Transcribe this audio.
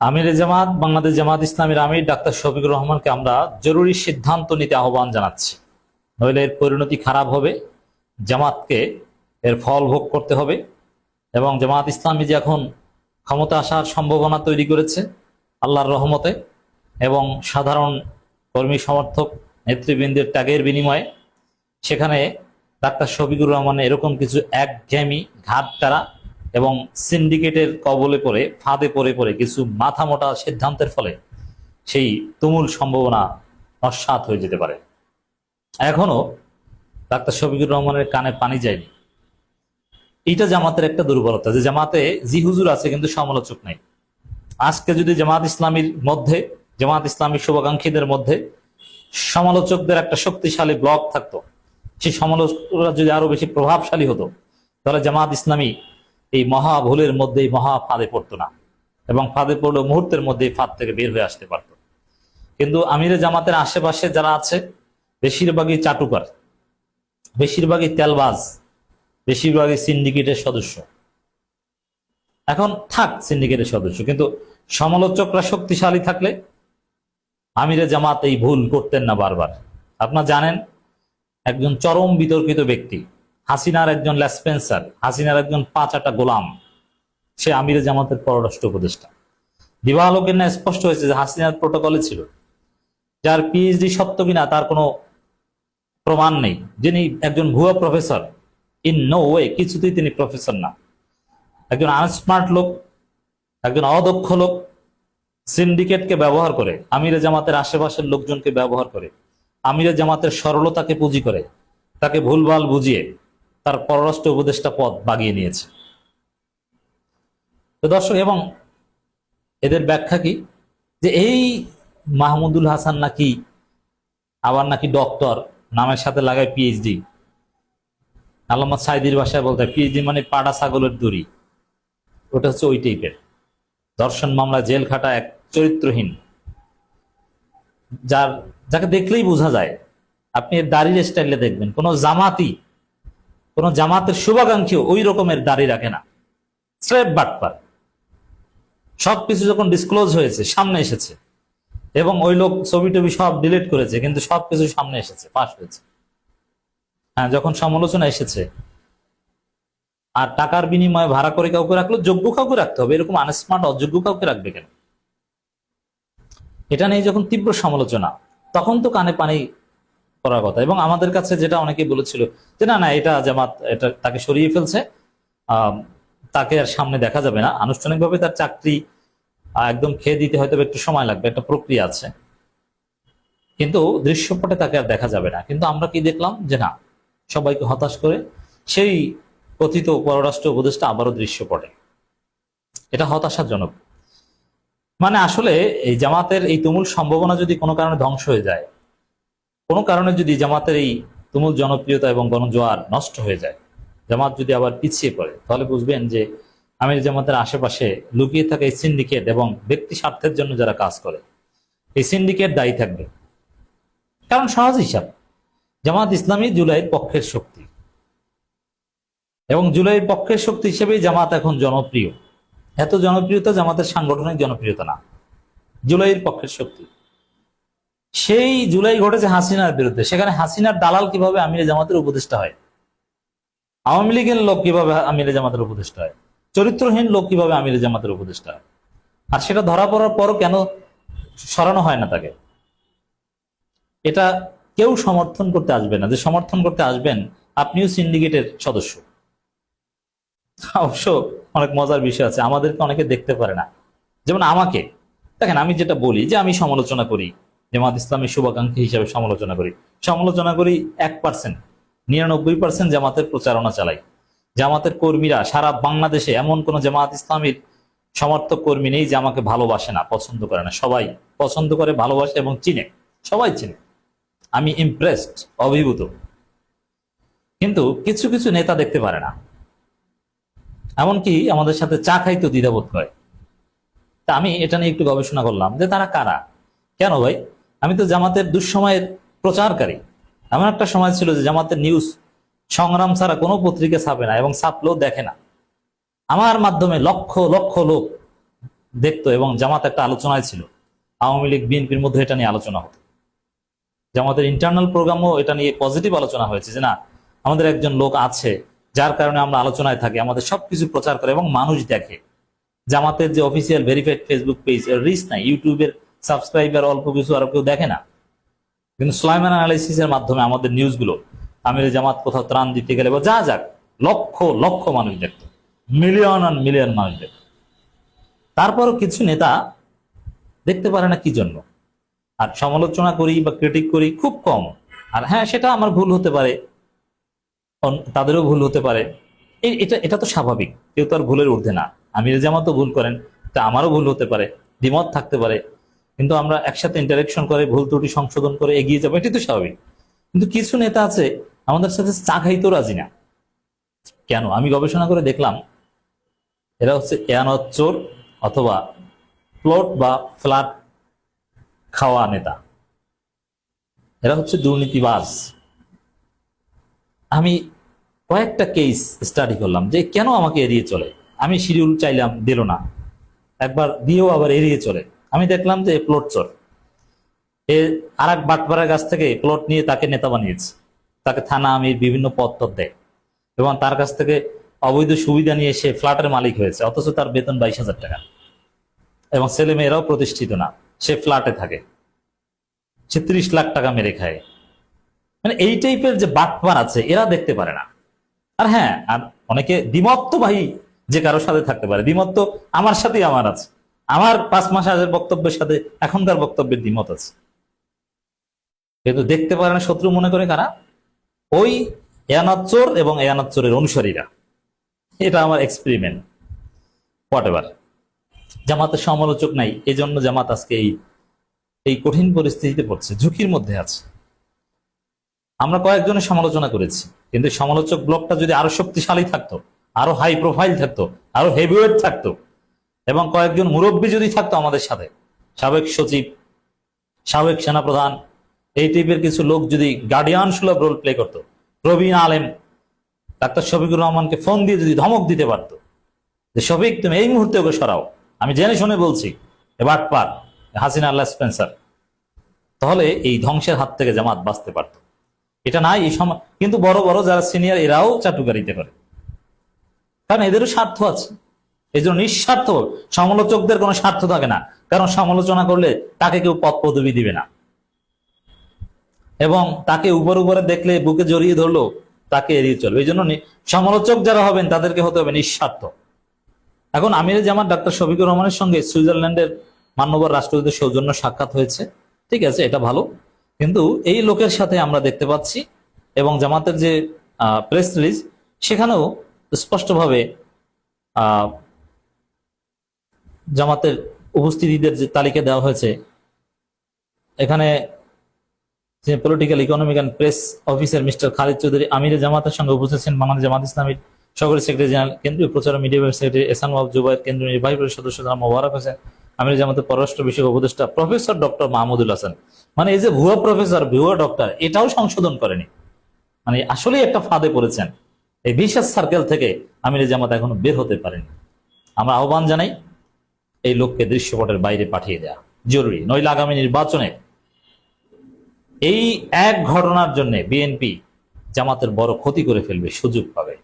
আমিরে জামাত বাংলাদেশ জামাত ইসলামীর আমির ডাক্তার শফিকুর রহমানকে আমরা জরুরি সিদ্ধান্ত নিতে আহ্বান জানাচ্ছি। নইলে এর পরিণতি খারাপ হবে, জামাতকে এর ফল ভোগ করতে হবে। এবং জামাত ইসলামী যে এখন ক্ষমতা আসার সম্ভাবনা তৈরি করেছে আল্লাহর রহমতে এবং সাধারণ কর্মী সমর্থক নেতৃবৃন্দের ত্যাগের বিনিময়ে, সেখানে ডাক্তার শফিকুর রহমানের এরকম কিছু একঘেয়েমি, ঘাটতারা এবং সিন্ডিকেটের কবলে পড়ে, ফাঁদে পড়ে পড়ে কিছু মাথা মোটা সিদ্ধান্তের ফলে সেই তুমুল সম্ভাবনা নস্যাৎ হয়ে যেতে পারে। এখনো ডাক্তার শফিকুর রহমানের কানে পানি যায়নি। এইটা জামাতের একটা দুর্বলতা, যে জামাতে জি হুজুর আছে কিন্তু সমালোচক নেই। আজকে যদি জামাত ইসলামীর মধ্যে, জামাত ইসলামীর শুভাকাঙ্ক্ষীদের মধ্যে সমালোচকদের একটা শক্তিশালী ব্লক থাকতো, সেই সমালোচকরা যদি আরো বেশি প্রভাবশালী হতো, তাহলে জামাত ইসলামী এই মহা ভুলের মধ্যে, মহা ফাঁদে পড়তো না, এবং ফাঁদে পড়লেও মুহূর্তের মধ্যে ফাঁদ থেকে বের হয়ে আসতে পারত। কিন্তু আমিরে জামাতের আশেপাশে যারা আছে বেশিরভাগই চাটুকার, বেশিরভাগই তেলবাজ, বেশিরভাগই সিন্ডিকেটের সদস্য। এখন থাক সিন্ডিকেটের সদস্য, কিন্তু সমালোচকরা শক্তিশালী থাকলে আমিরে জামাত এই ভুল করতেন না বারবার। আপনারা জানেন, একজন চরম বিতর্কিত ব্যক্তি, হাসিনার একজন লেসপেন্সার, হাসিনার একজন পাঁচাটা গোলাম, সে আমিরে জামাতের পররাষ্ট্র উপদেষ্টা। দিবালোকের না স্পষ্ট হয়েছে যে হাসিনার প্রোটোকলে ছিল, যার পিএইচডি সত্য কিনা তার কোনো প্রমাণ নেই, যিনি একজন ভুয়া প্রফেসর। ইন নো ওয়ে, কিছুতেই তিনি প্রফেসর না। একজন আনস্মার্ট লোক, একজন অদক্ষ লোক, সিন্ডিকেটকে ব্যবহার করে, আমিরে জামাতের আশেপাশের লোকজনকে ব্যবহার করে, আমিরে জামাতের সরলতাকে পুঁজি করে, তাকে ভুলভাল বুঝিয়ে তার পররাষ্ট্র উপদেষ্টা পদ বাগিয়ে নিয়েছে। তো দর্শক, এবং এদের ব্যাখ্যা কি, যে এই মাহমুদুল হাসান নাকি আবার নাকি ডক্টর, নামের সাথে লাগায় পিএইচডি। আল্লামা সাইদির ভাষায় বলতে পিএইচডি মানে পাড়া ছাগলের দড়ি। ওটা হচ্ছে ওই টাইপের ধর্ষণ মামলা জেল খাটা এক চরিত্রহীন, যাকে দেখলেই বোঝা যায়, আপনি এর দাড়ির স্টাইলে দেখবেন কোন জামাতের শুভাকাঙ্ক্ষীও ওই রকমের দাড়ি রাখে না। স্রেফ বাটপার। সবকিছু যখন ডিসক্লোজ হয়েছে, সামনে এসেছে, এবং ওই লোক ছবি টবি সব ডিলিট করেছে, কিন্তু সবকিছু সামনে এসেছে, ফাঁস হয়েছে। হ্যাঁ, যখন সমালোচনা এসেছে, আর টাকার বিনিময়ে ভাড়া করে কাউকে রাখলো, যোগ্য কাউকে রাখতে হবে, এরকম আনস্মার্ট অযোগ্য কাউকে রাখবে কেন? এটা নিয়ে যখন তীব্র সমালোচনা, তখন তো কানে পানি করার কথা। এবং আমাদের কাছে যেটা অনেকে বলেছিল যে না না, এটা জামাত এটা তাকে সরিয়ে ফেলছে, তাকে আর সামনে দেখা যাবে না, আনুষ্ঠানিকভাবে তার চাকরি একদম খেয়ে দিতে হয়তো একটু সময় লাগবে, একটা প্রক্রিয়া আছে, কিন্তু দৃশ্যপটে তাকে আর দেখা যাবে না। কিন্তু আমরা কি দেখলাম, যে না, সবাইকে হতাশ করে সেই কথিত পররাষ্ট্র উপদেষ্টা আবারও দৃশ্যপটে। এটা হতাশাজনক। মানে আসলে এই জামাতের এই তুমুল সম্ভাবনা যদি কোনো কারণে ধ্বংস হয়ে যায়, কোনো কারণে যদি জামাতের এই তুমুল জনপ্রিয়তা এবং গণজোয়ার নষ্ট হয়ে যায়, জামাত যদি আবার পিছিয়ে পড়ে, তাহলে বুঝবেন যে আমির জামাতের আশেপাশে লুকিয়ে থাকা এই সিন্ডিকেট এবং ব্যক্তি স্বার্থের জন্য যারা কাজ করে, এই সিন্ডিকেট দায়ী থাকবে। কারণ সহজ হিসাব, জামাত ইসলামী জুলাইয়ের পক্ষের শক্তি, এবং জুলাইয়ের পক্ষের শক্তি হিসেবেই জামাত এখন জনপ্রিয়। এত জনপ্রিয়তা জামাতের সাংগঠনিক জনপ্রিয়তা না, জুলাইয়ের পক্ষের শক্তি। সেই জুলাই ঘটেছে হাসিনার বিরুদ্ধে, সেখানে হাসিনার দালাল কিভাবে আমিরে জামাতের উপদেষ্টা হয়, আওয়ামী লীগের লোক কিভাবে আমিরে জামাতের উপদেষ্টা হয়, চরিত্রহীন লোক কিভাবে আমিরে জামাতের উপদেষ্টা হয়, আর সেটা ধরা পড়ার পরও কেন সরানো হয় না তাকে? এটা কেউ সমর্থন করতে আসবে না। যে সমর্থন করতে আসবেন, আপনিও সিন্ডিকেটের সদস্য। অবশ্য অনেক মজার বিষয় আছে, আমাদেরকে অনেকে দেখতে পারে না। যেমন আমাকে দেখেন, আমি যেটা বলি যে আমি সমালোচনা করি, জামাত ইসলামের শুভাকাঙ্ক্ষী হিসেবে সমালোচনা করি 1%, 99% জামাতের প্রচারণা চালাই। জামাতের কর্মীরা সারা বাংলাদেশে এমন কোন জামাত ইসলামীর সমর্থক কর্মী নেই যে আমাকে ভালোবাসে না, পছন্দ করে না। সবাই পছন্দ করে, ভালোবাসে এবং চিনে, সবাই চিনে। আমি ইমপ্রেসড, অভিভূত। কিন্তু কিছু কিছু নেতা দেখতে পারে না, এমনকি আমাদের সাথে চা খাইতে দ্বিধাবোধ করে। তা আমি এটা নিয়ে একটু গবেষণা করলাম যে তারা কারা, কেন ভাই? আমি তো জামাতের দুঃসময়ের প্রচারকারী। এমন একটা সময় ছিল যে জামাতের নিউজ সংগ্রাম ছাড়া কোনো পত্রিকা ছাপে না, এবং ছাপলেও দেখে না। আমার মাধ্যমে লক্ষ লক্ষ লোক দেখতো এবং জামাত একটা আলোচনায় ছিল, আওয়ামী লীগ বিএনপির মধ্যে এটা নিয়ে আলোচনা হতো। জামাতের ইন্টারনাল প্রোগ্রামও এটা নিয়ে পজিটিভ আলোচনা হয়েছে যে না, আমাদের একজন লোক আছে যার কারণে আমরা আলোচনায় থাকি, আমাদের সবকিছু প্রচার করে এবং মানুষ দেখে। জামাতের যে অফিসিয়াল ভেরিফাইড ফেসবুক পেজ, এর রিচ নাই, ইউটিউবের সাবস্ক্রাইবার অল্প কিছু, আর কেউ দেখে না। কিন্তু সুলাইমান অ্যানালাইসিসের মাধ্যমে আমাদের নিউজগুলো আমিরে জামাত কোথাও ত্রাণ দিতে গেলে বা যা যাক, লক্ষ লক্ষ মানুষ দেখত, মিলিয়ন অ্যান্ড মিলিয়ন মানুষ দেখত। তারপরও কিছু নেতা দেখতে পারে না কি জন্য। আর সমালোচনা করি বা ক্রিটিক করি খুব কম। আর হ্যাঁ, সেটা আমার ভুল হতে পারে, তাদেরও ভুল হতে পারে, এটা এটা তো স্বাভাবিক, কেউ তো আর ভুলের ঊর্ধ্বে না। আমিরে জামাতও ভুল করেন, তা আমারও ভুল হতে পারে, দ্বিমত থাকতে পারে, কিন্তু আমরা একসাথে ইন্টারেকশন করে ভুল ত্রুটি সংশোধন করে এগিয়ে যাবো, এটি তো স্বাভাবিক। কিন্তু কিছু নেতা আছে আমাদের সাথে চা খাইতেও রাজি না। কেন? আমি গবেষণা করে দেখলাম এরা হচ্ছে এয়ানত চোর অথবা প্লট বা ফ্ল্যাট খাওয়া নেতা, এরা হচ্ছে দুর্নীতিবাজ। আমি কয়েকটা কেস স্টাডি করলাম যে কেন আমাকে এড়িয়ে চলে। আমি শিডিউল চাইলাম, দিল না, একবার দিয়েও আবার এড়িয়ে চলে। আমি দেখলাম যে প্লট চোর, এ আর এক বাটপাড়ার কাছ থেকে প্লট নিয়ে তাকে নেতা বানিয়েছে, তাকে থানা আমির বিভিন্ন পদ টদ দেয় এবং তার কাছ থেকে অবৈধ সুবিধা নিয়ে সে ফ্ল্যাটের মালিক হয়েছে, অথচ তার বেতন 22,000 টাকা এবং ছেলে মেয়েরাও প্রতিষ্ঠিত না, সে ফ্ল্যাটে থাকে, সে 30 লাখ টাকা মেরে খায়। মানে এই টাইপের যে বাটপার আছে এরা দেখতে পারে না। আর হ্যাঁ, আর অনেকে দ্বিমত তো ভাই যে কারোর সাথে থাকতে পারে, দ্বিমত তো আমার সাথেই আমার আছে, আমার 5 মাস আগের বক্তব্যের সাথে এখনকার বক্তব্যের দ্বিমত আছে, কিন্তু দেখতে পারে না। শত্রু মনে করে কারা? ওই এয়ানাত চোর এবং এয়ানাত চোরের অনুসারীরা। এটা আমার এক্সপেরিমেন্ট। হোয়াট এভার, জামাতের সমালোচক নাই, এই জন্য জামাত আজকে এই কঠিন পরিস্থিতিতে পড়ছে, ঝুঁকির মধ্যে আছে। আমরা কয়েকজনের সমালোচনা করেছি, কিন্তু সমালোচক ব্লকটা যদি আরো শক্তিশালী থাকতো, আরো হাই প্রোফাইল থাকতো, আরো হেভিওয়েট থাকতো এবং কয়েকজন মুরব্বী যদি থাকতো আমাদের সাথে, সাবেক সচিব, সাবেক সেনাপ্রধান, এই টাইপের কিছু লোক যদি গার্ডিয়ান সুলভ রোল প্লে করতো, প্রবীণ আলেম ডাক্তার শফিকুর রহমানকে ফোন দিয়ে যদি ধমক দিতে পারতো যে শফিক তুমি এই মুহূর্তে ওকে সরাও, আমি জেনে শুনে বলছি, এবার পার হাসিনা আল্লাহ স্পেন্সার, তাহলে এই ধ্বংসের হাত থেকে জামাত বাঁচতে পারত। এটা নাই এই সময়। কিন্তু বড় বড় যারা সিনিয়র এরাও চাটুকারিতে করে, কারণ এদেরও স্বার্থ আছে। এই জন্য নিঃস্বার্থ, সমালোচকদের কোনো স্বার্থ থাকে না, কারণ সমালোচনা করলে তাকে কেউ পদ পদবি দিবে না এবং তাকে উপরে দেখলে বুকে জড়িয়ে ধরলো তাকে এড়িয়ে চলবে। এই জন্য সমালোচক যারা হবেন তাদেরকে হতে হবে নিঃস্বার্থ। এখন আমিরে জামাত ডাক্তার শফিকুর রহমানের সঙ্গে সুইজারল্যান্ডের মান্যবর রাষ্ট্রদূতের সৌজন্য সাক্ষাৎ হয়েছে, ঠিক আছে, এটা ভালো। কিন্তু এই লোকের সাথে আমরা দেখতে পাচ্ছি এবং জামাতের যে প্রেস রিলিজ সেখানেও স্পষ্টভাবে জামাতের উপস্থিতিদের যে তালিকা দেওয়া হয়েছে, এখানে political economic and press officer mister Khalid Chowdhury আমিরে জামাতের সঙ্গে উপস্থিত ছিলেন বাংলাদেশ জামাত ইসলামীর সহকারী সেক্রেটারি জেনারেল, কেন্দ্রীয় প্রচার ও মিডিয়া সেক্রেটারি এহসান ওয়াহাব জুবায়ের, কেন্দ্রীয় নির্বাহী পরিষদ সদস্য জনাব মোবারক হোসেন, আমিরে জামাতের পররাষ্ট্র বিষয়ক উপদেষ্টা প্রফেসর ডক্টর মাহমুদুল হাসান। মানে এই যে ভুয়া প্রফেসর, ভুয়া ডক্টর, এটাও সংশোধন করেনি। মানে আসলেই একটা ফাঁদে পড়েছেন। এই বিশেষ সার্কেল থেকে আমিরে জামাত এখনো বের হতে পারেনি। আমরা আহ্বান জানাই এই লোককে দৃশ্যপটের বাইরে পাঠিয়ে দেওয়া জরুরি, নইলে আগামী নির্বাচনে এই এক ঘটনার জন্য বিএনপি জামাতের বড় ক্ষতি করে ফেলবে, সুযোগ পাবে।